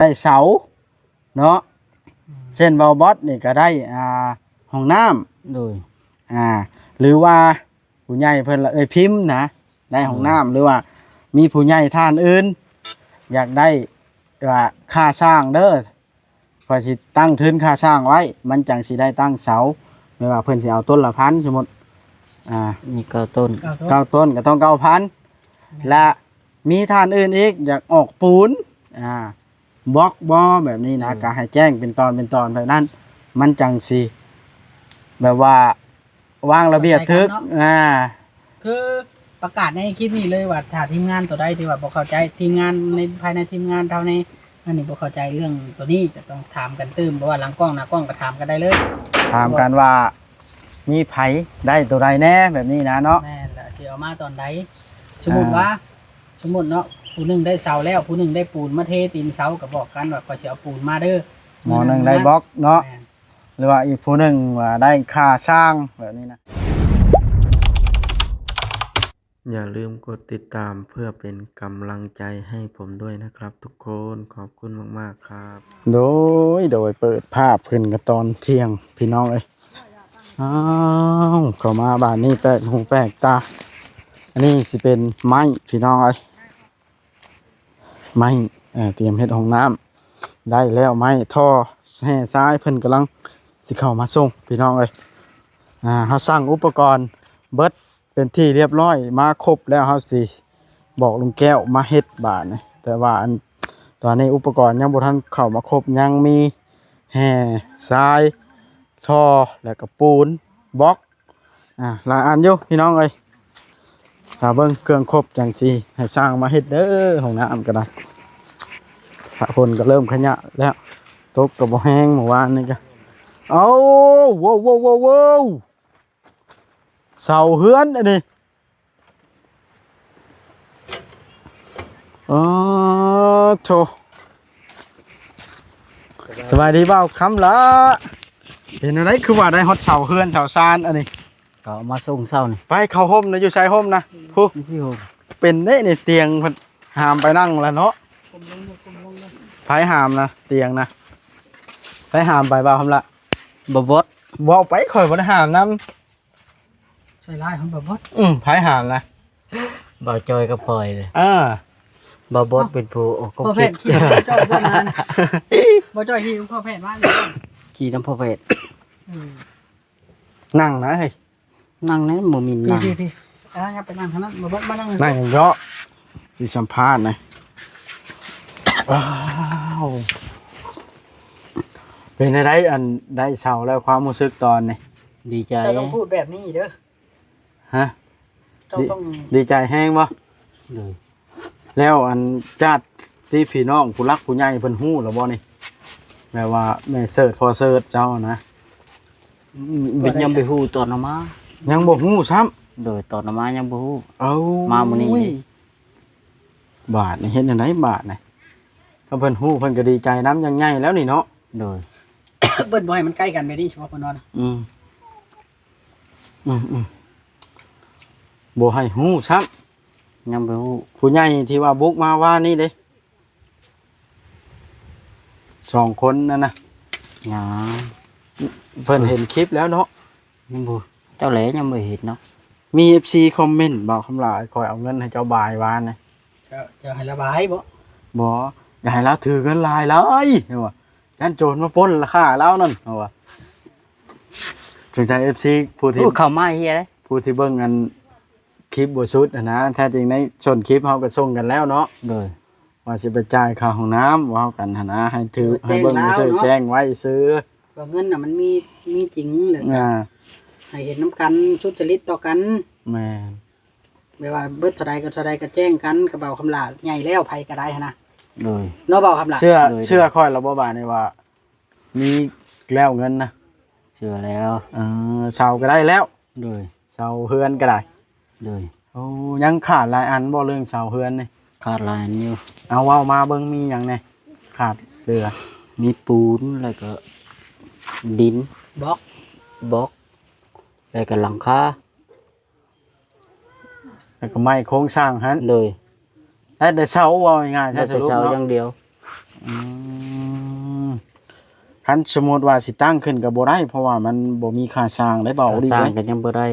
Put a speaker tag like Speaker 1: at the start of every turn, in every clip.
Speaker 1: ได้เสาเนาะเช่นเบาบอสนี่ก็ได้ห้องน้ำ
Speaker 2: โดย
Speaker 1: หรือว่าผู้ใหญ่เพิ่นละพิมพ์นะได้ห้องน้ำหรือว่ามีผู้ใหญ่ท่านอื่นอยากได้ว่าค่าสร้างเด้อก็สิตั้งทุนค่าสร้างไว้มันจังสิได้ตั้งเสาไม่ว่าเพิ่นสิเอาต้นละพันสมมุติ
Speaker 2: มีเก้าต้น
Speaker 1: 9 ต้นก็ต้อง9,000และมีท่านอื่นอีกอยากออกปูนบล็อกบ่แบบนี้นะก็ให้แจ้งเป็นตอนแบบนั้นมันจังสิแบบว่าวางระเบียบทึก
Speaker 3: คือประกาศในคลิปนี้เลยว่าถ้าทีมงานตัวใดที่ว่าบ่เข้าใจทีมงานในภายในทีมงานเท่านี้อันนี้บ่เข้าใจเรื่องตัวนี้ก็ต้องถามกันตื้มเพราะว่าหลังกล้องหน้ากล้องก็ถามกันได้เลย
Speaker 1: ถามกันว่ามีไผได้ตัวใดแน่แบบนี้นะเนาะ
Speaker 3: แน่แหละที่เอามาตอนใดสมมุติเนาะผู้หนึ่งได้เสาแล้วผู้หนึ่งได้ปูนมาเทตีนเสาก็บอกกันว่าก็สิเอาปูนมาเด้อ
Speaker 1: หมอหนึ่งได้บล็อกเนาะหรือว่าอีกผู้หนึ่งว่าได้ค่าสร้างแบบนี้นะ
Speaker 4: อย่าลืมกดติดตามเพื่อเป็นกำลังใจให้ผมด้วยนะครับทุกคนขอบคุณมากๆครับ
Speaker 1: โดยเปิดภาพขึ้นกันตอนเที่ยงพี่น้องเอ้ยเข้ามาบ้านนี้แปลกหูแปลกตาอันนี้สิเป็นไม้พี่น้องเอ้ยไม้เตรียมเฮ็ดห้องน้ำได้แล้วไม้ท่อแห่ซ้ายเพิ่นกำลังสิเข้ามาส่งพี่น้องเอ้ยเฮาสั่งอุปกรณ์เบิดเป็นที่เรียบร้อยมาครบแล้วเฮาสิบอกลุงแก้วมาเฮ็ดบาดนี่แต่ว่าตอนนี้อุปกรณ์ยังบ่ทันเข้ามาครบยังมีแห่ทรายท่อแล้วก็ปูนบล็อกหลายอันอยู่พี่น้องเอ้ยถ้าเบิ่งเครื่องครบจังสิให้สร้างมาเฮ็ดเด้อห้องน้ำก็ได้คนก็เริ่มขยะแล้วตกก็บ่แห้งเมื่อวานนี่ก็เอาว้าวเสาเฮือนอันนี้โธ่สบายดีเปล่าคำละเป็นอะไรคือว่าได้ฮอตเสาเฮือนเสาซานอันนี้
Speaker 2: ก็มาส่งเช้านี่
Speaker 1: ไปเข้าห่มนะอยู่ชายห่มนะผู้เป็นเด้ในเตียงหามไปนั่งแล้วเนาะไผหามนะเตียงนะไผหามไปเปล่าคำละ
Speaker 2: บ่บด
Speaker 1: บอกไปข่อยบ่ได้หามน้
Speaker 3: ใช่ไล่ของบ่บด
Speaker 1: ไผหามนะ
Speaker 2: บ่จอยก็ปล่อยเลยบ่บดเป็นผู้
Speaker 3: ก็คิดบ่จ้อยบ่นานบ่จ้อยที่พ่อแพทย์ว่าเลย
Speaker 2: ขี่น้ำพ่อแพทย์
Speaker 1: นั่งนะเฮ้ย
Speaker 2: นั่งนั้นบ่มีนั่ง
Speaker 3: พี่อย่าไปนั่งทางนั้นบ่บดมานั่ง
Speaker 1: เยอะสิสัมภาษณ์นะว้าวเป็นอะไรอันได้เสาแล้วความรู้สึกตอนนี้
Speaker 2: ดีใจ
Speaker 3: ต้องพูดแบบนี้เด้อ
Speaker 1: ฮะดีใจแห้งบ่แล้วอันญาติที่พี่น้องผู้รักผู้ใหญ่เพิ่นฮู้แล้วบ่นี่แม่ว่าแม่เสิร์ชพอเสิร์ชเจ้านะ
Speaker 2: ยังบ่ฮู้ตอนมา
Speaker 1: ยังบ่ฮู้ซ้
Speaker 2: ำโดยตอนมายังบ่ฮู้
Speaker 1: มา
Speaker 2: มื้อนี้
Speaker 1: บาทนี่เฮ็ดจังได๋บาทนี่ถ้าเพิ่นฮู้เพิ่นก็ดีใจน้ำยังใหญ่แล้วนี่เนาะ
Speaker 2: โดย
Speaker 3: เบิ้นบ่ให้มันใกล้กันไปดิเฉพาะเพิ่นนอน
Speaker 1: บ่ให้ฮู้ซ้
Speaker 2: ำยังบ่ฮู้
Speaker 1: ผู้ใหญ่ที่ว่าบุกมาว่านี่เด้2 คนนั่นน่ะเพิ่นเห็นคลิปแล้วเนาะ
Speaker 2: ยังบ่เจ้าแหลยังบ่เห็นเนาะ
Speaker 1: มี FC คอมเมนต์บอกคำลาคอยเอาเงินให้เจ้าบายวานนะ
Speaker 3: จะให้ระบายบ่
Speaker 1: อย่าให้เราถือเงินลายเลยเห็นบ่ด้านโจรมาปล้นราคาแล้วนั่นเห็นบ่สนใจ FC ผู้ที่
Speaker 2: เข้ามาเฮียเด้
Speaker 1: ผู้ที่เบิ่งอันคลิปบ่สุดนะแท้จริงในส่วนคลิปเฮาก็ส่งกันแล้วเนาะ
Speaker 2: โดย
Speaker 1: ว่าสิไปจ่ายค่าห้องน้ำว่ากันหั่นนะให้ถือให้เบิ่งซื้อแจ้งไว้ซื้อ
Speaker 3: ว่าเงินน่ะมันมีจริงเลยให้เห็นน้ำกันชุดจริตต่อกัน
Speaker 1: แม่น
Speaker 3: ไม่ว่าเบิดเท่าใดก็เท่าใดก็แจ้งกันกระเป๋าคำลาใหญ่แล้วไผก็ได้หั่นนะ
Speaker 2: โดย
Speaker 3: เนาะเบาคำลา
Speaker 1: เชื่อค่อยแล้วบ่บาดนี่ว่ามีแล้วเงินนะ
Speaker 2: เชื่อแล้ว
Speaker 1: เสาก็ได้แล้ว
Speaker 2: โดย
Speaker 1: เสาเฮือนก็ได้
Speaker 2: โดย
Speaker 1: ยังขาดหลายอันบ่เรื่องเสาเฮือนนี่
Speaker 2: ขาดหลายอันอยู่
Speaker 1: เอาเว้ามาเบิ่งมีหยังแน่ขาดเหลือ
Speaker 2: มีปูนแล้วก็ดินบล็อกแล้วก็หลังคา
Speaker 1: แล้วก็ไม้โครงสร้างหั่น
Speaker 2: เลย
Speaker 1: ได้แต่เสาว่าง่ายๆใช่
Speaker 2: แต่เสาอย่างเดียว
Speaker 1: อืมคันสมมุติว่าสิตั้งขึ้นก็บ่ได้เพราะว่ามันบ่มีค่าสร้างได้เบาดี
Speaker 2: สร้าง
Speaker 1: เว้ย
Speaker 2: กันยังบ่ได้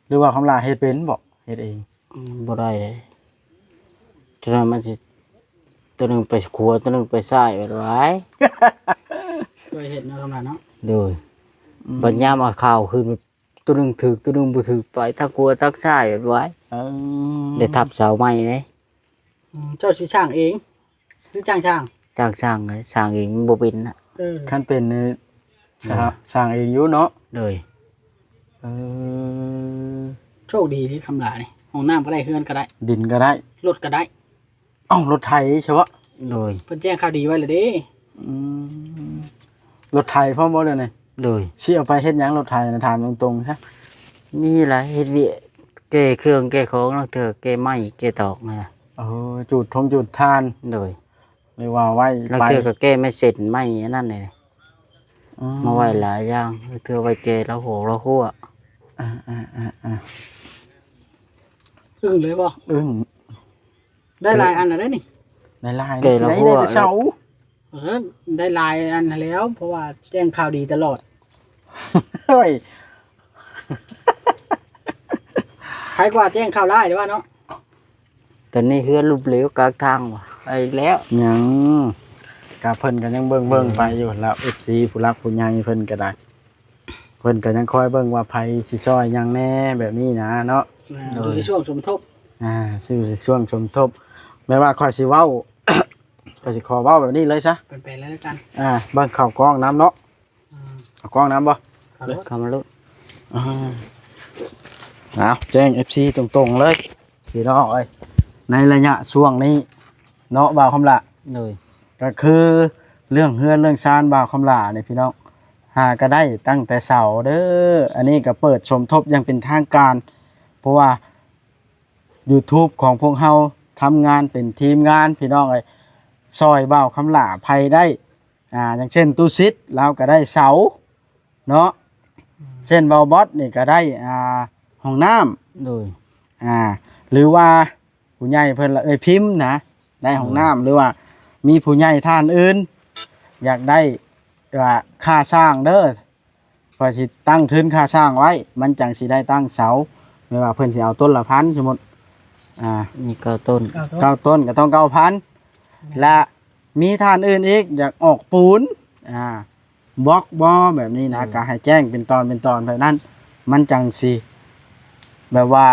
Speaker 1: หรือว่าคำลาเฮ็ดเป็นบ่เฮ็ดเอง
Speaker 2: บ่ได้เลยฉะนั้นมันสิตัวหนึงไปขวาตัวหนึงไปซ้ายไว้ไว้
Speaker 3: เคยเห็นเนาะคำนั้นเนาะ
Speaker 2: โดยบัดยามเอาข้าวขึ้นตัวหนึงถึกตัวหนึงบ่ถึกไปทั้งขวาทั้งซ้ายไว้
Speaker 1: เออ
Speaker 2: ได้ทับเสาไม้เด้
Speaker 3: เจ้าสิสร้างเองหรือจ้าง
Speaker 2: จ้างสร้างเลยสร้างเองมันบ่เป็นน่ะ
Speaker 3: เออ
Speaker 1: คันเป็นนี่สร้างเองอยู่เนาะ
Speaker 2: โดย
Speaker 1: เออ
Speaker 3: โชคดีที่คำลานี่ห้องน้ำก็ได้เฮือนก็ได้
Speaker 1: ดินก็ได้
Speaker 3: รถก็ได้
Speaker 1: เอ้ารถไถใช่ปะ
Speaker 2: โดย
Speaker 3: เพิ่นแจ้งข่าวดีไว้เลยเด้
Speaker 1: อืมรถไถพร้อมบ่เด้อนี่
Speaker 2: โดย
Speaker 1: สิเอาไปเฮ็ดหยังรถไถนะถามตรงๆซะ
Speaker 2: นี่ล่ะเฮ็ดเวียกแก้เครื่องแก้ของแล้วเถอะแก้ไม้แก้ตอกนะ
Speaker 1: เออจุดทาน
Speaker 2: โดย
Speaker 1: หรือว่าไว้
Speaker 2: แล้ว
Speaker 1: ไป
Speaker 2: เถอะก็แก้ไม่เสร็จไม้อันนั้นเลย
Speaker 1: อื
Speaker 2: มาไว้หลายอย่างเถอะไว้แก้แล้วโหแล้วคั่ว
Speaker 1: อ่า
Speaker 3: อึ้งเลยบ่
Speaker 1: อึ้ง
Speaker 3: ได้หลายอันแล้วได้นี่
Speaker 1: ในลายนี่สิได้แต่เช้า
Speaker 3: เพราะฉะนั้นได้หลายอันแล้ว เพราะว่าแจ้งข่าวดีตลอด
Speaker 1: เฮ้ย
Speaker 3: ใครกว่าแจ้งข่าวร้ายเด้อว่าเนาะ
Speaker 2: ตอนนี้เฮือนรูปเหลวกลางทางว่ะไปอีกแล้ว
Speaker 1: หยังกะเพิ่นก็ยังเบิ่งไปอยู่แล้ว FC ผู้รักผู้ใหญ่เพิ่นก็ได้เพิ่นก็ยังคอยเบิ่งว่าไผสิซอยหยังแน่แบบนี้นะเนาะ
Speaker 3: ดูในช่วงสมทบ
Speaker 1: ชื่อช่วงสมทบแม้ว่าข้อยสิเว้า ข้อยสิขอเว้าแบบนี้เลยซะ
Speaker 3: เป็นไปแล้วกัน
Speaker 1: เบิ่งข้าวกล้องน้ำเนาะ
Speaker 3: อืม
Speaker 1: ข้าวกล้องน้ำบ่
Speaker 3: ข่าวรถ
Speaker 2: คำมาลุ
Speaker 1: เอาแจ้ง FC ตรงๆเลยพี่น้องเอ้ยในระยะช่วงนี้เนาะบ่าวคำละ
Speaker 2: โดย
Speaker 1: ก็คือเรื่องเฮือนเรื่องชานบ่าวคำละนี่พี่น้องหาก็ได้ตั้งแต่เสาร์เด้ออันนี้ก็เปิดสมทบอยังเป็นทางการ เพราะว่า YouTube ของพวกเฮาทำงานเป็นทีมงานพี่น้องเอ้ยซอยบ่าวคำละภัยได้อย่างเช่นตู้ซิดเราก็ได้เสาเนาะเช่นเบาบอสนี่ก็ได้ห้องน้ำ
Speaker 2: โดย
Speaker 1: หรือว่าผู้ใหญ่เพิ่นละพิมพ์นะได้ห้องน้ำหรือว่ามีผู้ใหญ่ท่านอื่น อยากได้ว่าค่าสร้างเด้อพอสิตั้งทุนค่าสร้างไว้ มันจังสิได้ตั้งเสาไม่ว่าเพิ่นสิเอาต้นละพันสมมุติ
Speaker 2: มีเก้าต้น
Speaker 3: ข่าวต้น
Speaker 1: 9 ต้นก็ต้อง9,000และมีท่านอื่นอีกอยากออกปูนบล็อกบ่แบบนี้นะก็ให้แจ้งเป็นตอนแบบนั้น มันจังสิแบบว่า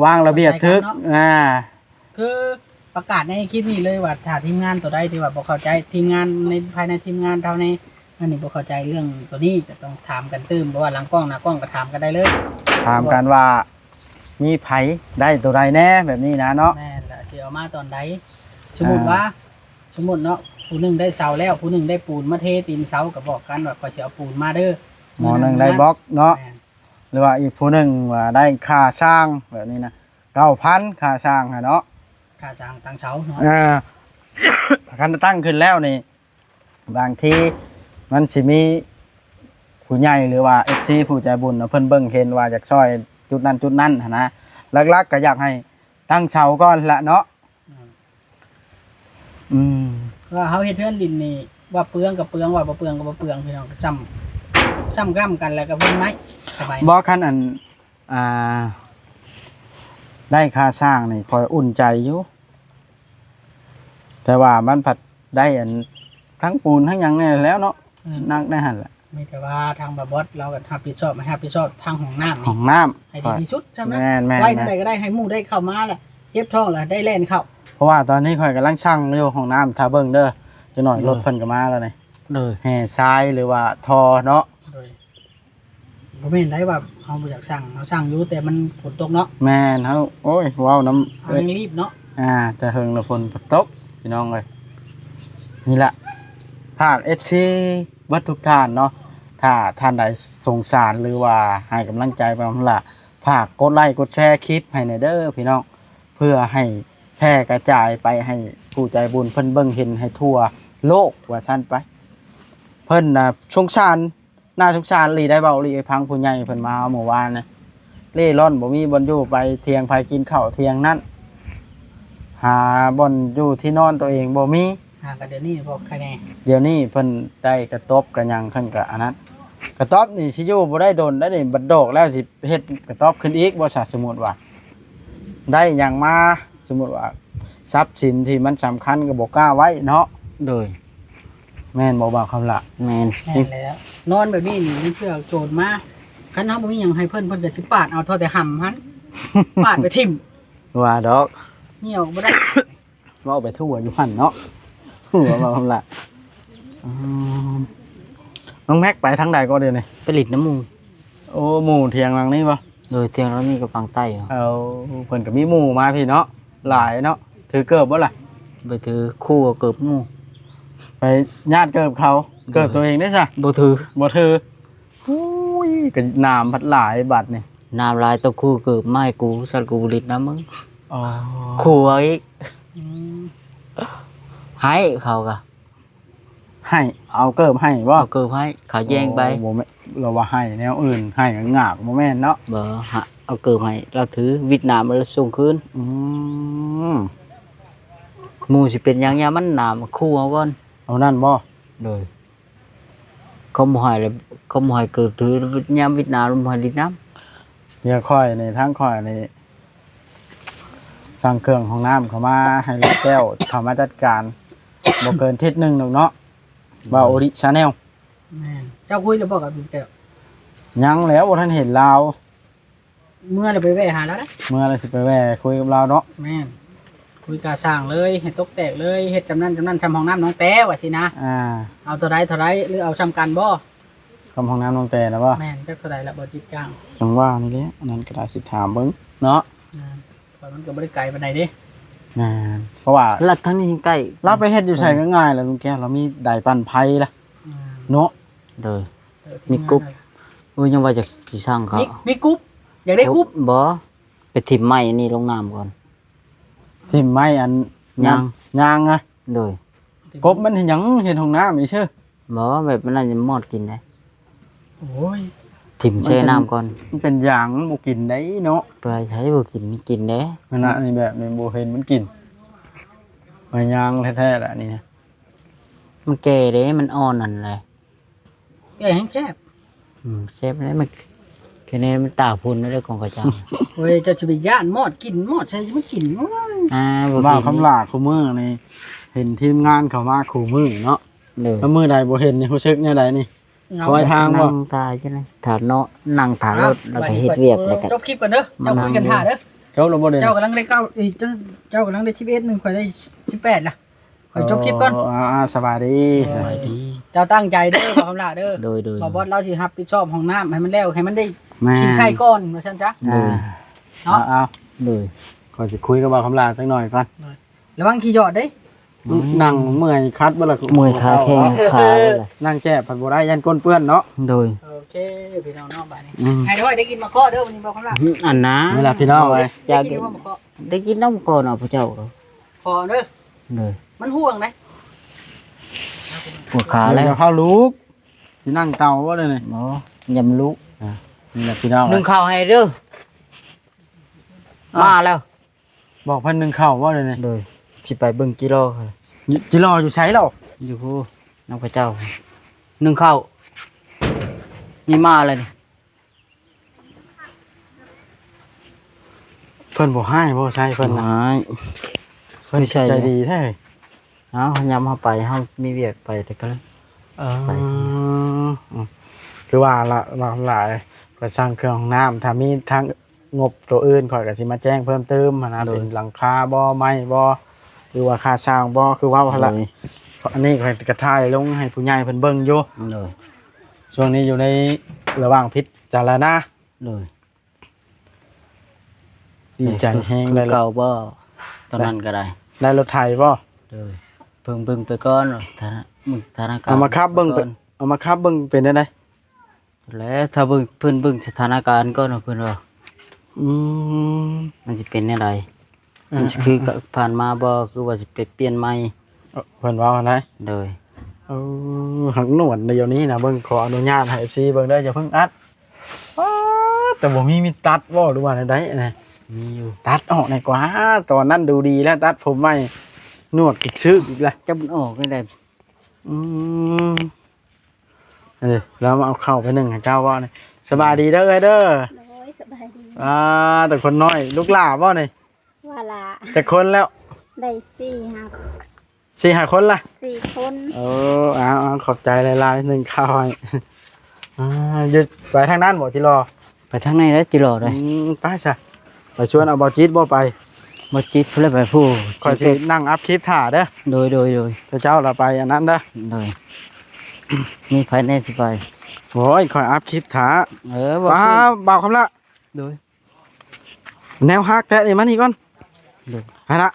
Speaker 1: วางระเบียบทึก
Speaker 3: คือประกาศในคลิปนี้เลยว่าถ้าทีมงานตัวใดที่ว่าบ่เข้าใจทีมงานในภายในทีมงานเท่าในอันนี้บ่เข้าใจเรื่องตัวนี้ก็ต้องถามกันตื้มเพราะว่าหลังกล้องหน้ากล้องก็ถามกันได้เลย
Speaker 1: ถามกันว่ามีไผได้ตัวใดแน่แบบนี้นะเนาะ
Speaker 3: แม่นล่ะสิเอามาตอนใดสมมุติว่าสมมุติเนาะผู้หนึงได้เสาแล้วผู้หนึงได้ปูนมาเทตีนเสาก็บอกกันว่าขอยสิเอาปูนมาเด้อ
Speaker 1: หมอหนึ่งได้บล็อกเนาะ
Speaker 3: แม่น
Speaker 1: หรือว่าอีกผู้หนึ่งว่าได้ค่าสร้างแบบนี้นะ9,000ค่าสร้างอะเนาะ
Speaker 3: ค่าจ้างตั้งเสาเนาะ
Speaker 1: คันตั้งขึ้นแล้วนี่บางทีมันสิมีผู้ใหญ่หรือว่า FC ผู้ใจบุญเนาะเพิ่นเบิ่งเห็นว่าอยากช่วยจุดนั้นหั้นนะหลักๆก็อยากให้ตั้งเสาก่อนละเนาะ
Speaker 3: ว่าเฮาเฮ็ดเทือนดินนี่ว่าเปลืองกับเปลืองว่าบ่เปลืองก็บ่เปลืองพี่น้องซ้ำก้ำกันแล้วก็เพิ่นไหมสบาย
Speaker 1: บ่คันอันได้ค่าสร้างนี่คอยอุ่นใจอยู่แต่ว่ามันผัดได้อันทั้งปูนทั้งหยังเนี่ยแล้วเนาะนักได้หั่นแหละ
Speaker 3: มีแต่ว่าทางบาบอสเราก็รับผิดชอบทางห้องน้ำ
Speaker 1: ห้องน้ำ
Speaker 3: ให้ดีที่สุดใช่ไหม
Speaker 1: แม่น
Speaker 3: ไว้เท่าใดก็ได้ให้หมู่ได้เข้ามาแหละเจ็บท้องแล้วได้แล่นเข้า
Speaker 1: เพราะว่าตอนนี้ข่อยกำลังช่างอยู่ห้องน้ำถ้าเบิ่งเด้อจะหน่อยรถเพิ่นก็มาแล้วนี่
Speaker 2: โดย
Speaker 1: แห่ทรายหรือว่าทอเนาะ
Speaker 3: โดยบ่แม่นได้ว่าเฮาบ่อยากสั่งเฮาสั่งอยู่แต่มันฝนตกเนาะ
Speaker 1: แม่นเฮาโอ้ยว้าวน้ำ
Speaker 3: เฮายังรีบเนาะ
Speaker 1: แต่เฮิงละฝนตกพี่น้องเอ้ยนี่ล่ะภาค FC เบิดทุกท่านเนาะถ้าท่านใดสงสารหรือว่าให้กำลังใจไปพุ่นล่ะฝากกดไลค์กดแชร์คลิปให้หน่อยเด้อพี่น้องเพื่อให้แพร่กระจายไปให้ผู้ใจบุญเพิ่นเบิ่งเห็นให้ทั่วโลกว่าซั่นไปเพิ่นน่ะสงสารน่าสงสารอีหลีได้เว้าอีหลีไอ้พังผู้ใหญ่เพิ่นมาเมื่อวานนะเล่ร่อนบ่มีบ่อนอยู่ไปเที่ยงไผกินข้าวเที่ยงนั้นหาบ่อนอยู่ที่นอนตัวเองบ่มี
Speaker 3: ก็เดี๋ยวนี้บอกใครแน่
Speaker 1: เดี๋ยวนี้เพิ่นได้กระต๊อบกันยังขึ้นกับอันนั้นกระต๊อบนี่สิอยู่บ่ได้โดนได้นี่บัดดอกแล้วสิเฮ็ดกระต๊อบขึ้นอีกบ่ซะสมมุติว่า ได้หยังมาสมมุติว่าทรัพย์สินที่มันสำคัญก็บ่กล้าไว้เนาะ
Speaker 2: โดย
Speaker 1: แม่นบ่บ่าวคำละ
Speaker 2: แมน
Speaker 3: แม่นแล้วนอนแบบนี้นี่เพื่อโจรมาคันเฮาบ่มีหยังให้เพิ่นก็สิปาดเอาเท่าแต่ห่ำหัน ปาดไปทิ่ม
Speaker 1: ว่าดอก
Speaker 3: เหี่ยวบ่ได้
Speaker 1: เว้าไปทั่วอยู่หั่นเนาะ หัวบ่าวคำละอืมน้องแม็กไปทางใดก็เดี๋ยวนี้
Speaker 2: ผลิตน้ำมู
Speaker 1: โอ้หมู่เทียงหลังนี้บ่
Speaker 2: โดยเตียงแล้วมีกระปังใต้เหรอ
Speaker 1: เอาเพิ่นก็มีหมู่มาพี่เนาะหลายเนาะถือเกิบบ่ล่ะ
Speaker 2: ไปถือคู่กับเกือบหมู
Speaker 1: ไปญาติเกิบเขาเกิบตัวเองได้จ้ะ
Speaker 2: บ่ถือ
Speaker 1: บ่ถืออุ้ยก็น้ำพัดหลายบัดนี่
Speaker 2: น้ำลายตัวคู่เกือบไม้กูสัตว์กูผลิตน้ำมึง
Speaker 1: อ๋อ
Speaker 2: คู่เอาอีก
Speaker 3: อืม
Speaker 2: ให้เขากะ
Speaker 1: ให้เอาเกิบให้บ่
Speaker 2: เอาเกือบให้เขาแย่งไป
Speaker 1: โอ้บ่แม่เราว่าให้แนวอื่นให้ก็งากบ่แม่นเนาะ
Speaker 2: เบอร์ฮะเอาเกือบให้เราถือวิดน้ำมาแล้วส่งคืน
Speaker 1: อืม
Speaker 2: หมูสิเป็นหยังยามันน้ำคู่เอาก่อน
Speaker 1: เอานั่นบ่
Speaker 2: โดยเขาบ่ให้เลยเขาบ่ให้เกือบถือยามวิดน้ำบ่ให้ลิดน้
Speaker 1: เดี๋ยวค่อยในทางค่อยนี่สั่งเครื่องของน้ำเข้ามาให้ลูกแก้วเข้ามาจัดการบ่เกินอาทิศนึงดอกเนาะว่าโอริชาแนล
Speaker 3: แม่นเจ้าคุยแล้วบอกกับพี่แก้ว
Speaker 1: ยังแล้วบ่ทันเห็นลาว
Speaker 3: เมื่อเราไปแวะหาแล้วนะ
Speaker 1: เมื่อไรสิไปแวะคุยกับเราเนาะ
Speaker 3: แม่นคุยกาสร้างเลยเฮ็ดตกแตกเลยเฮ็ดจำนั้นทำห้องน้ำน้องแต้ว่าสินะ เอาเท่าไรหรือเอาจำกันบ่
Speaker 1: คำห้องน้ำน้องแต่นะว่า
Speaker 3: แม่นจักเท่าไรละบ่จิตจ้าง
Speaker 1: จังว่านี่แหละอันนั้นก็ได้สิถามเบิ่งเนาะ
Speaker 3: เพราะมันก็บ่ได้ไกลปานใดเด้
Speaker 1: แม่นเพราะว่า
Speaker 2: ำลัดทั้งนี้ใกล้
Speaker 1: เราไปเฮ็ดอยู่ไสก็ง่ายแหล้วลุงแก้วเรามีไดปั่นไผล่ะ
Speaker 3: อืม
Speaker 1: เนาะ
Speaker 2: โดย
Speaker 3: เออ
Speaker 2: มีกรุ๊ป อุ้ยยังว่าจะสิสร้างเขา
Speaker 3: มีกรุ๊ปอยากได้กรุ๊ป
Speaker 2: บ่ไปถิ่มไม้นี่ลงน้ำก่อน
Speaker 1: ที่ไม้อัน
Speaker 2: ย่าง
Speaker 1: ยางอะ
Speaker 2: โดย
Speaker 1: กบมันเห็นหยังเห็นห้องน้ำอีซื่อ
Speaker 2: บ่แบบมันน่าจะมอดกินได้
Speaker 3: โอ้ย
Speaker 2: ถิ่มแช่น้ำก่อน
Speaker 1: มันเป็นยางมันบ่กินได้เนาะ
Speaker 2: เพื่อใช้บ่กินนี่กินได้
Speaker 1: นั่นน่ะนี่แบบนี้บ่เห็นมันกินมันยางแท้ๆแหละนี่นะ
Speaker 2: มันแก่เด้มันอ่อนนั่นแหละ
Speaker 3: แก่แห้งแคบ
Speaker 2: เชฟนี่มันแค่นี้มันตากพุ่นได้ของกระเจ้า
Speaker 3: โอ้ยเจ้าสิไปย่านมอดกินมอดใช่สิมันกินโอ้ย
Speaker 2: บ่
Speaker 1: ว่า
Speaker 2: กิน
Speaker 1: คำลาคู่มือนี่เห็นทีมงานเขามาคู่มือเนาะ
Speaker 2: เด้อ
Speaker 1: แล้วมือใดบ่เห็นนี่รู้สึกแนวใดนี่ คอยทางบ่
Speaker 2: นั่งตายใช่ไหมถาเนาะนั่งถารถแล้วก็เฮ็ดเวียกแล้วก็
Speaker 3: จบคลิปกันเด้อเจ้าคุยกันท่าเด้อ
Speaker 1: เจ้าเราบ่ได้
Speaker 3: เจ้ากำลังได้เจ้ากำลังได้11นึงข่อยได้18ล่ะข่อยจบคลิปก่อน
Speaker 1: สบายดี
Speaker 2: สบายดี
Speaker 3: เจ้าตั้งใจเด้อบ่คำลาเด้อ
Speaker 2: โดย
Speaker 3: บ่บอสเราสิรับผิดชอบห้องน้ำให้มันแล้วให้มันได้
Speaker 1: แม่
Speaker 3: กินไส้ก่อนว่าซั่นจ้ะ เนาะ
Speaker 1: เอา
Speaker 2: โดย
Speaker 1: ก่อนสิคุยกับบ่าวคำลาจักหน่อยก่อน
Speaker 3: ระวังขี้หยอดเด้
Speaker 1: นั่งเมื่อยคัดบ่ล่ะ
Speaker 2: มวยขาแข้งขาเลย
Speaker 1: นั่งแจ๊บผัดบ่ได้ยันก้นเปื้อนเนาะ
Speaker 2: โดย
Speaker 3: โอเคพี่น้องบ้านนี้ให้ด้วยได้กินมะกอกเด้อวันนี้บ่คำลา
Speaker 2: อันนะ
Speaker 1: นี่ล่ะพี่น้องเอ้ย
Speaker 2: อยาก
Speaker 3: ได้กินว่ามะกอก
Speaker 2: ได้กินน้ำก่อนเนาะพระเจ้า
Speaker 3: ขอเด้อ
Speaker 2: โดย
Speaker 3: มันห่วงนะ
Speaker 2: ปวดขาแล้ว
Speaker 1: เดี๋ยวเข้าลูกสินั่งเตาบ่ได้นี่
Speaker 2: เนาะยำลุก
Speaker 1: นี่ล่ะพี่น้อง
Speaker 2: นึ่งข้าวให้เด้อมาแล้ว
Speaker 1: บอกเพิ่นนึงเข้าบ่ได้นี่
Speaker 2: โดยสิไปเบิ่งกิโลค่ะ
Speaker 1: จิรออยู่ไสแล้ว
Speaker 2: อยู่ผู้น้องพระเจ้านึ่งข้าวนี่มาเลยนี่
Speaker 1: เพิ่นบ่ให้บ่ใช่เพิ่นน่ะ เพิ่น
Speaker 2: ไม่ใช่
Speaker 1: ใจดีแท้
Speaker 2: เอายำเข้าไปเฮามีเวียกไปแต่ก็เลย ไป
Speaker 1: คือว่าละว่าหลายก็สร้างเครื่องห้องน้ำถ้ามีทางงบตัวอื่นข่อยก็สิมาแจ้งเพิ่มเติมหั้นนะเป็นหลังคาบ่ไม้บ่หรือว่าค่าสร้างบ่คือว่าหั่นล่ะ
Speaker 2: เลย
Speaker 1: อันนี้ข่อยก็ถ่ายลงให้ผู้ใหญ่เพิ่นเบิ่งอยู่
Speaker 2: เลย
Speaker 1: ช่วงนี้อยู่ในระหว่างพิจารณา
Speaker 2: เลย
Speaker 1: ดีใจแฮง
Speaker 2: คือ
Speaker 1: ได้
Speaker 2: เก่าบ่ตอนนั้นก็ได้
Speaker 1: ได้รถไถบ่
Speaker 2: เลยเบิ่งไปก่อนสถานการณ์
Speaker 1: เอามาขับเบิ่งเป็นเอามาขับเบิ่งเป็นได้ได
Speaker 2: แล้วถ้าเบิ่งสถานการณ์ก่อนเนาะเพิ่นว่า
Speaker 1: อืม
Speaker 2: มันสิเป็นแนวใดมันสิคือผ่านมาบ่คือว่าสิไปเปลี่ยนใหม่
Speaker 1: เพิ่นว่าว่าได
Speaker 2: เลย
Speaker 1: หักหนวดในเดี๋ยวนี้นะเบิ่งขออนุญาตให้ FC เบิ่งได้ออย่าเพิ่งอัดป๊าดแต่บ่มีตัดบ่หรือว่าไดนะ
Speaker 2: มีอยู่
Speaker 1: ตัดออกหน่อยกว่าตอนนั้นดูดีแล้วตัดผมใหม่ นวดอีกชื่ออีกแล้ว
Speaker 2: จะมันออกได้
Speaker 1: อืมแล้วมาเอาเข้าไปหนึ่งให้เจ้าว่านี่สบายดีเด้อเด้อ
Speaker 5: โอ้ยสบายดี
Speaker 1: แต่คนน้อยลูกหลาบ่นี่
Speaker 5: ว่าละ
Speaker 1: จะคนแล้ว
Speaker 5: ได้4
Speaker 1: 4-5 คนละ
Speaker 5: 4 คน
Speaker 1: เอาขอบใจหลายๆหนึ่งข้าวให้หยุดไปทางนั้นบ่จิรอ
Speaker 2: ไปทางในแล้วจิรอได้
Speaker 1: ไปซะไปชวนเอาบอจิตบ่ไป
Speaker 2: บ่จิตเพิ่นเลยไปผู้
Speaker 1: คอยสินั่งอัพคลิปถ่าเด้อ
Speaker 2: โดย
Speaker 1: พระเจ้าเราไปอันนั้นเด้อ
Speaker 2: โดยมีภายในสิไป
Speaker 1: โอ้ยคอยอัพคลิปถ่า
Speaker 2: บ่
Speaker 1: ว้าบ่าวคำละ
Speaker 2: โดย
Speaker 1: แนวฮักแท้นี่มานี่ก่อน
Speaker 2: โดย
Speaker 1: ให้ละ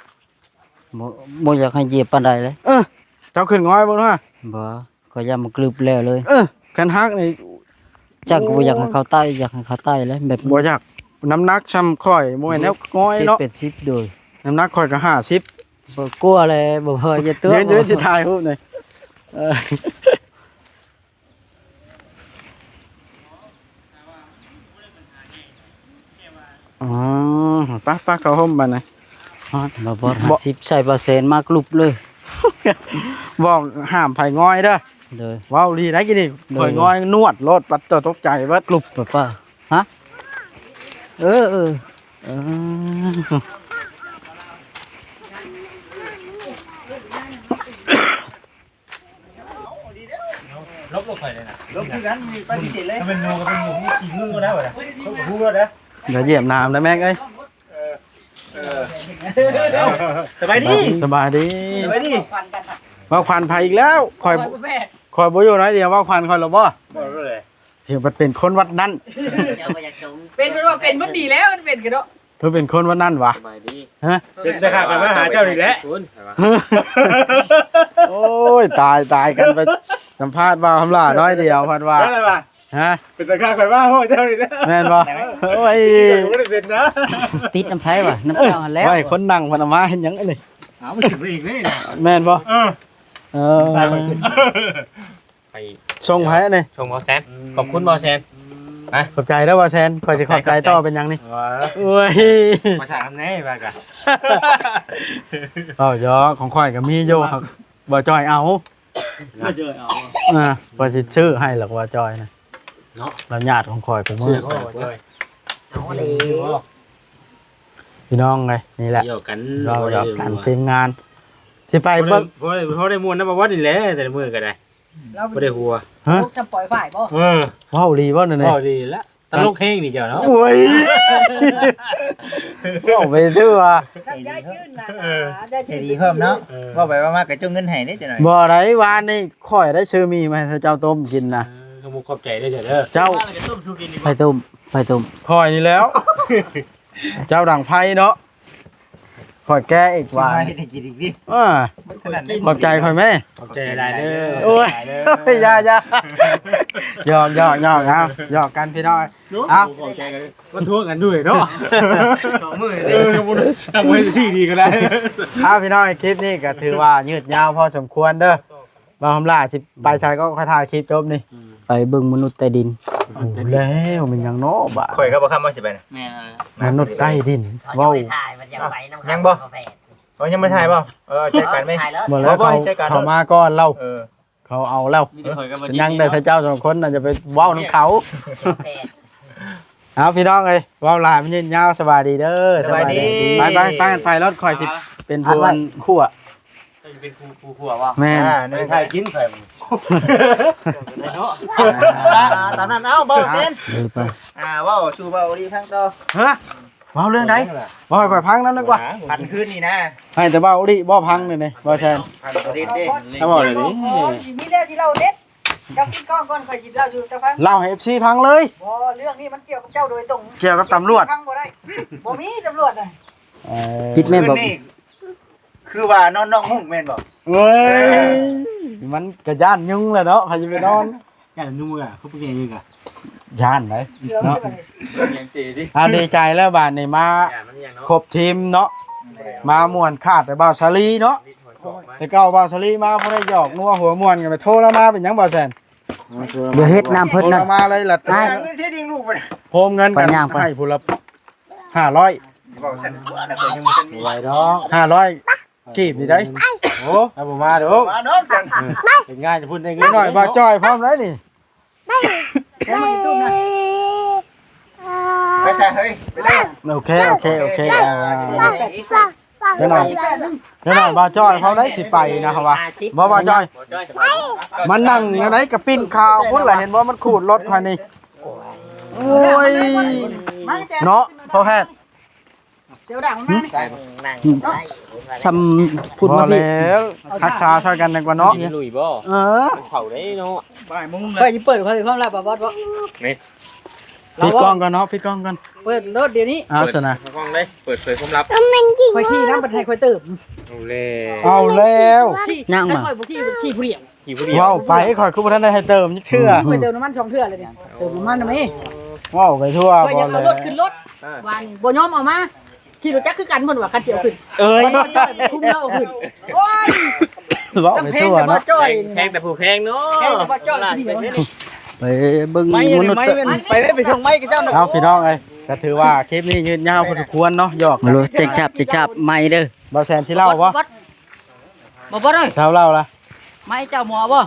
Speaker 2: บ่อยากให้เหยียบปานใดเลย
Speaker 1: เจ้าขึ้นง้อยเบิ่งเนาะ
Speaker 2: บ่ก็อย่ามากรึบแล้วเลย
Speaker 1: คันฮักนี่
Speaker 2: จักก็บ่อยากให้เขาใต้อยากให้เขาใต้เลยแบบ
Speaker 1: บ่อยากน้ำหนักซ้ำข่อยบ่แม่นแนวง้อยเนาะ
Speaker 2: เป็น10โดย
Speaker 1: น้ำหนักข่อยก็50
Speaker 2: บ่กลัวเลยบ่พอจะเตือน
Speaker 1: ยืนสิถ่ายรูปหน่อยป้าเขาห่มบัดนะ
Speaker 2: บ่บ่50ใส่บ่เซนมากรุบเลย
Speaker 1: บอกห้ามไผง้อยเด้อ
Speaker 2: โดย
Speaker 1: ว้าวลีได้กินนี่ข่อยง้อยนวดรถปัดตัวตกใจเบิด
Speaker 2: กรุบป้าฮะเออ
Speaker 1: เออลบคือกันมีไปสิเลยถ้าเป็นงูก็เป็นงูกี่งูก็ได้บ่ล่ะฮู้แล้วเด้อเดี๋ยวเหยียบน้ำนะแม่งเอ้ยสบายดีสบายดีว่าควันไผอีกแล้วคอยบ่อยู่น้อยเดียวว่าควันคอยหรอบ่เลยเดี๋ยวมันเป็นคนวัดนั้น
Speaker 3: เป็นว่าเป็นมันดีแล้วเป็นกันเนาะ
Speaker 1: เพิ่นเป็นคนวัดนั้นวะฮะ
Speaker 6: เป็นตะขาบกันมาหาเจ้าอีกแล้ว
Speaker 1: โอ้ยตายกันไปสัมภาษณ์ว่าคำลาน้อยเดียวพัดว่า
Speaker 6: เป็นอะไรวะ
Speaker 1: ฮะ
Speaker 6: เป็นตะขาบกันมาพ่อเจ้าอีกแล้ว
Speaker 1: แม่นบ่โอ้ย
Speaker 6: ไม่ได้เป็นนะ
Speaker 2: ติดน้ำไผว่ะน้ำเจ้าหันแล้ว
Speaker 1: ไว้คนนั่งพนมาเห็นหยังไอ้นี่
Speaker 6: เอามันสิบอีกเลยนะ
Speaker 1: แม่นบ่
Speaker 6: เออตายไปขึ้น
Speaker 7: ไป
Speaker 1: ส่งไผอันนี่
Speaker 7: ชมบอแซนขอบคุณบอแซน
Speaker 1: ขอบใจเด้อบ่แซนข่อยสิขอบใจต่อเป็นหยังนี่โอ้ย
Speaker 6: มาสามแน่บ้ากัน
Speaker 1: ยอของข่อยก็มีอยู่ครับบ่จอยเอา
Speaker 6: มาเจอเอา
Speaker 1: บ่สิชื่อให้หรอกว่าจอยนะเนาะแล้วญาติของข่อยกูมื้อพี่น้องไงนี่แหละ
Speaker 7: เกี่ยวกัน
Speaker 1: เราอยากกันทีมงานสิไปเบิ่ง
Speaker 6: เพราะได้มวลนะบอกว่านี่แหละแต่มือก็ได้
Speaker 3: เรา
Speaker 6: ไม่ได้หัว
Speaker 1: ฮะ
Speaker 3: จะปล่อยฝ่ายบ่
Speaker 1: ว้าวดีบ่นั่นนี่
Speaker 6: อ๋อดีแล้วตลกเฮงนี่เจ้าเนาะ
Speaker 1: โอ้ยว้าวไปซื่อว่า
Speaker 3: จักได้ชื่นนะได้
Speaker 8: ใจดีเพิ่มเนาะว่าไปว่ามากกับเจ้าเงินให้ได้จังหน่อย
Speaker 1: บ่ได้วานนี่ข่อยได้ซื้อมีมาให้เจ้าต้มกินนะ
Speaker 6: ขมุกขอบใจได้เจ้าเด้อ
Speaker 1: เจ้า
Speaker 2: ไปต้ม
Speaker 1: ข่อยนี่แล้ว เจ้าดังไพ่เนาะข่อยแก้อีก
Speaker 8: ว่า
Speaker 1: ว่า
Speaker 8: เฮ็ดให้กินอีกดิ
Speaker 1: ขอบใจข่อยแม่
Speaker 6: ขอบใจได้เด้อ
Speaker 1: โอ้ยอย่าหยอกเอาหยอกกันพี่น้อยเอา
Speaker 6: ขอบใจกันก็ทั่วกันด้วยเนาะมือทำให้ชื่อดีก็ได้
Speaker 1: เอาพี่น้อยคลิปนี้ก็ถือว่ายืดยาวพอสมควรเด้อมาทำล่าสิไปชายก็ค่อยถ่ายคลิปจบนี่
Speaker 2: ไปเบิ่งมนุษย์ใต้ดิน
Speaker 1: แล้วมันยังโน้บ่ะ
Speaker 8: ข่อยก็บ่คำว่าสิไปนะ
Speaker 1: มนุษย์ใต้ดินเว้า
Speaker 8: ยังบ่เอายังไม่ถ่ายบ่จัดการไหม
Speaker 1: หมดแล้ว
Speaker 8: บ่ให้จัดการ
Speaker 1: เขามาก่อนเรา
Speaker 8: เออ
Speaker 1: เขาเอาแล้วยังได้พระเจ้าสองคนน่ะจะไปเว้าน้ำเขาเอาพี่น้องเอ้ยเว้าหลายมันยืนยาวสบายดีเด้อไปรถคอยสิเป็นพวนคั่ว
Speaker 7: จะเป็นครูขัวว่า
Speaker 1: แม่น
Speaker 6: ในไทยกินไข่
Speaker 8: ตามนั้นเอาบ่เซน
Speaker 2: ไป
Speaker 8: เว้าสู่เว้าดีพังต่อ
Speaker 1: ฮะเว้าเรื่องใดบ่ให้ข่อยพังนั่นดีกว่า
Speaker 8: พันคืนนี่นะ
Speaker 1: ให้แต่เว้าดิบ่พังนี่บ่แซน
Speaker 8: พันตัวดิดิ
Speaker 1: ถ้าบอกเลยนี่
Speaker 3: มีเรื่องที่เราเด็ดเจ้ากินก้อนก่อนค่อยกินเหล้าอยู่เจ้าฟัง
Speaker 1: เล่าให้ FC พังเลย
Speaker 3: บ่เรื่องนี้มันเกี่ยวกับเจ้าโดยตรง
Speaker 1: เกี่ยวกับตำรวจ
Speaker 3: ฟังบ่ได้บ่มีตำรวจน่ะ
Speaker 2: คิดแม่นบ่
Speaker 8: คือว่านอนนอกมุ้งแม่นบ่
Speaker 1: เว้ยมันกระย่านยุงแหละเนาะใครจะไปนอน
Speaker 6: อย่างนุ่มอ่ะเขาเป็นยังไงกัน
Speaker 1: ย่านไหน
Speaker 3: เรื่อง
Speaker 1: เนาะ
Speaker 3: นี้
Speaker 6: ยังตีดิ
Speaker 1: ดีใจแล้วบาดนี้มาครบทีมเนาะมาม่วนขาดแต่บ่าวสาลีเนาะแต่เก่าบ่าวสาลีมาบ่ได้หยอกนัวหัวม่วนกันไปโทรแล้วมาเป็นหยังบ่าวแซน
Speaker 2: เดี๋ยวเฮ็ดน้ำเพิ่น
Speaker 1: โทร
Speaker 2: นั่น
Speaker 1: มาเลยล่ะ
Speaker 2: ได้
Speaker 8: เงินเสียดิงลูกไป
Speaker 1: โฮมเงินกัน
Speaker 2: ไปย่างไป
Speaker 1: ให้ผู้ละ500
Speaker 8: บอกฉันว่าน่ะก็ยังบ่ทันมี
Speaker 1: ไหวดอก500 กีบนี่ได้
Speaker 6: โอ้เอาผมมาเด้อ
Speaker 8: มาเนาะจัง
Speaker 6: เป็นง่ายจะพูดได้
Speaker 1: นิ
Speaker 6: เงิ
Speaker 1: ด
Speaker 6: น
Speaker 1: หน่อยบ่าวจ้อยพร้อมแล้วนี่
Speaker 8: ไปใช่เฮ้ยไปเลย
Speaker 1: โอเคเดี๋ยวหน่อยบ่าวจ้อยพร้อมได้สิไปนะครับว่าบ่บ่าวจ้อย
Speaker 7: บ่จ้อยสบายดี
Speaker 1: มันนั่งอันไหนกับปิ้นข้าวพุ่นแหละเห็นว่ามันขูดรถภายในโอ้ยเนาะพ่อแพทย์
Speaker 3: เดี๋ยวด่างมันมานี่
Speaker 2: ซ้ำพูด
Speaker 1: พอ
Speaker 2: มาพี่
Speaker 1: แล้วรักษาช่วยกันดีกว่าเนาะ
Speaker 7: มีลุยบ่
Speaker 1: เออ
Speaker 7: มันเฉาได้เนาะ
Speaker 3: ค่อยสิเปิดค่อยความลับบ่บอสบ่
Speaker 1: ปิดกล้องก่อนเนาะปิดกล้องก่อน
Speaker 3: เปิดรถเดี๋ยวนี้
Speaker 1: เอาซะนะ
Speaker 7: ฟังเลยเปิดเผยความลับ
Speaker 3: ค่อยขี่น้ำบัดให้ค่อยเติม
Speaker 7: เอาเลย
Speaker 1: เอาแล้ว
Speaker 3: ขี่
Speaker 2: ย่างมา
Speaker 3: ค่อยบ่ขี่ผู้เดียว
Speaker 7: กี่ผู้เดียว
Speaker 1: ว้าวไปข่อยคือบ่ทันได้ให้เติมยักเชื่อ
Speaker 3: ค่อยเติมน้ำมัน2เทื่อเลยเนี่ยเติมน้ำมันได้มั้ย
Speaker 1: ว้าวไปทั่ว
Speaker 3: ค่อยอยากเอารถขึ้นรถวานนี่บ่ยอมเอามาขี่รถจักรคือกันเพิ่นว่าคันเดียวขึ้น
Speaker 7: เอ้ย
Speaker 3: บ่จ้อยคุ้มแล้วเอาขึ้นโอ้ย
Speaker 1: ว้าวไป
Speaker 3: แพง
Speaker 1: ทั่ว
Speaker 3: แต่บ่
Speaker 1: เนาะ
Speaker 3: จ้อย
Speaker 7: แพงแต่ผู้แพงเนาะ
Speaker 3: แพงแต่บ่จ้อยที่เดียวนี่
Speaker 2: ไปเบิ่ง
Speaker 3: ไม่
Speaker 2: มนุษย์
Speaker 3: ไม่ไปได้ไปส่งไม้กับเจ้าน่ะ
Speaker 1: เอาพี่น้องเอ้ยก็ถือว่าคลิปนี้ยืดยาวพอสมควรเนาะหยอก
Speaker 2: มารู้จะจับไม่เด้อ
Speaker 1: บ่แซนสิเล่าบ่
Speaker 3: บ่บ่ได้
Speaker 1: เล่าล่ะ
Speaker 3: ไม้เจ้าหมอบ่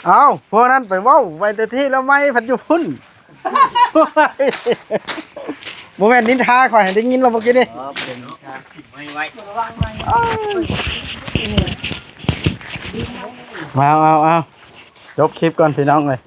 Speaker 1: เอาพวกนั้นไปเว้าไปแต่ที่แล้วไม่พันอยู่พุ่นบ่แม่นนินทาข่อยให้ได้ยินเราเมื่อกี้นี่
Speaker 7: ไม่ไว้
Speaker 1: มาเอาจบคลิปก่อนพี่น้องเลย